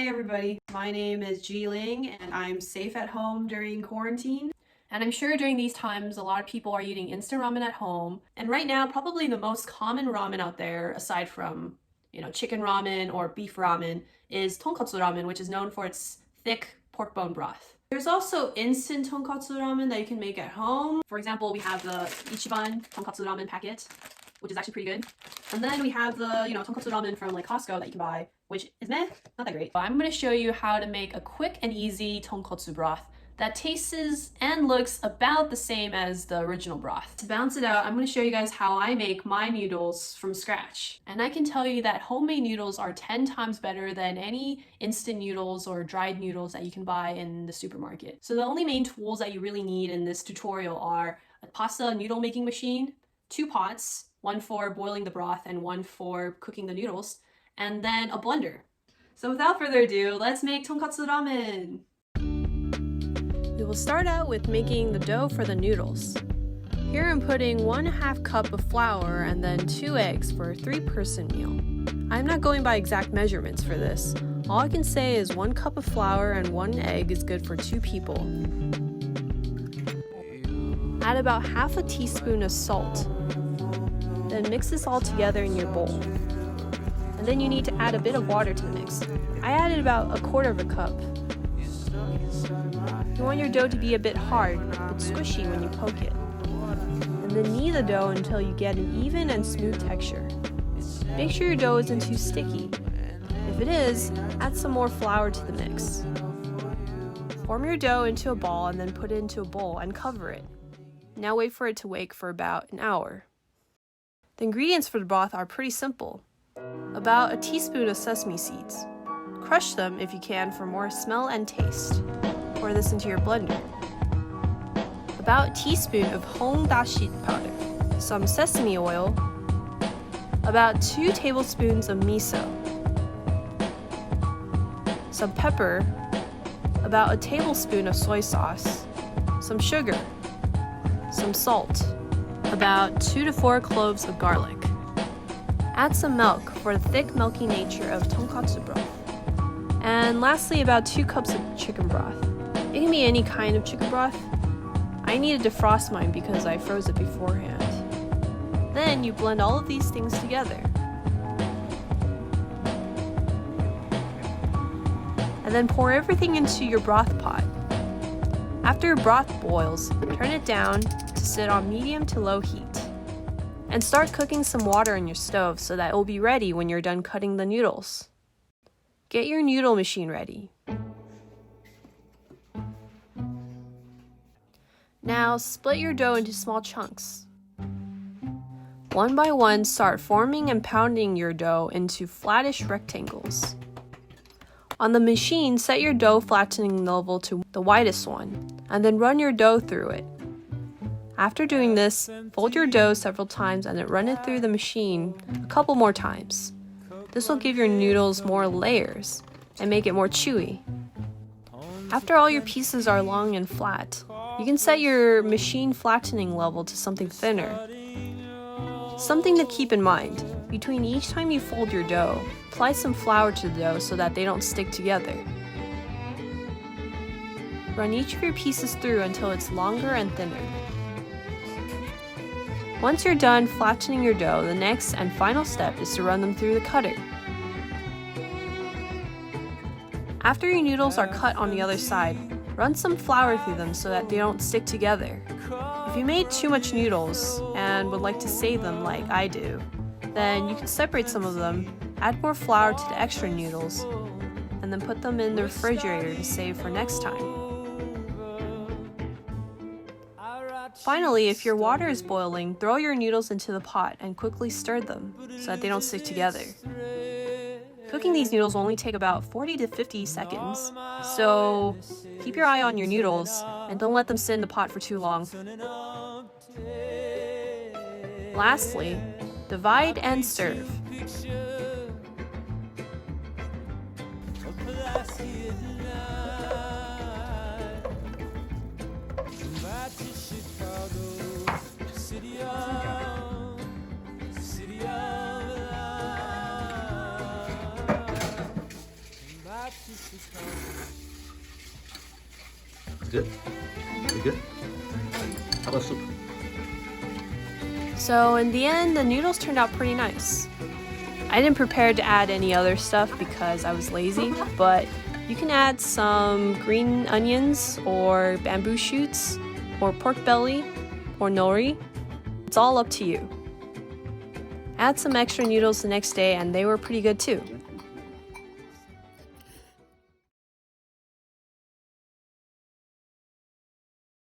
Hi everybody, my name is Gi-Ling and I'm safe at home during quarantine. And I'm sure during these times a lot of people are eating instant ramen at home. And right now probably the most common ramen out there, aside from chicken ramen or beef ramen, is tonkatsu ramen, which is known for its thick pork bone broth. There's also instant tonkatsu ramen that you can make at home. For example, we have the Ichiban tonkatsu ramen packet, which is actually pretty good. And then we have the, tonkatsu ramen from like Costco that you can buy, which is not that great. But I'm going to show you how to make a quick and easy tonkatsu broth that tastes and looks about the same as the original broth. To balance it out, I'm going to show you guys how I make my noodles from scratch. And I can tell you that homemade noodles are 10 times better than any instant noodles or dried noodles that you can buy in the supermarket. So the only main tools that you really need in this tutorial are a pasta noodle making machine, 2 pots, one for boiling the broth and one for cooking the noodles, and then a blender. So without further ado, let's make tonkatsu ramen! We will start out with making the dough for the noodles. Here I'm putting 1/2 cup of flour and then 2 eggs for a 3-person meal. I'm not going by exact measurements for this. All I can say is 1 cup of flour and 1 egg is good for 2 people. Add about 1/2 teaspoon of salt. Then mix this all together in your bowl. And then you need to add a bit of water to the mix. I added about 1/4 cup. You want your dough to be a bit hard, but squishy when you poke it. And then knead the dough until you get an even and smooth texture. Make sure your dough isn't too sticky. If it is, add some more flour to the mix. Form your dough into a ball and then put it into a bowl and cover it. Now wait for it to wake for about an hour. The ingredients for the broth are pretty simple. About a teaspoon of sesame seeds. Crush them if you can for more smell and taste. Pour this into your blender. About a teaspoon of hong dashi powder. Some sesame oil. About 2 tablespoons of miso. Some pepper. About a tablespoon of soy sauce. Some sugar. Some salt. About 2 to 4 cloves of garlic. Add some milk for the thick, milky nature of tonkatsu broth. And lastly, about 2 cups of chicken broth. It can be any kind of chicken broth. I need to defrost mine because I froze it beforehand. Then you blend all of these things together. And then pour everything into your broth pot. After your broth boils, turn it down to sit on medium to low heat. And start cooking some water on your stove so that it will be ready when you're done cutting the noodles. Get your noodle machine ready. Now split your dough into small chunks. One by one, start forming and pounding your dough into flattish rectangles. On the machine, set your dough flattening level to the widest one, and then run your dough through it. After doing this, fold your dough several times and then run it through the machine a couple more times. This will give your noodles more layers and make it more chewy. After all your pieces are long and flat, you can set your machine flattening level to something thinner. Something to keep in mind, between each time you fold your dough, apply some flour to the dough so that they don't stick together. Run each of your pieces through until it's longer and thinner. Once you're done flattening your dough, the next and final step is to run them through the cutter. After your noodles are cut on the other side, run some flour through them so that they don't stick together. If you made too much noodles and would like to save them like I do, then you can separate some of them, add more flour to the extra noodles, and then put them in the refrigerator to save for next time. Finally, if your water is boiling, throw your noodles into the pot and quickly stir them so that they don't stick together. Cooking these noodles will only take about 40 to 50 seconds, so keep your eye on your noodles and don't let them sit in the pot for too long. Lastly, divide and serve. Good? You good? How about soup? So in the end, the noodles turned out pretty nice. I didn't prepare to add any other stuff because I was lazy, but you can add some green onions or bamboo shoots or pork belly or nori. It's all up to you. Add some extra noodles the next day and they were pretty good too.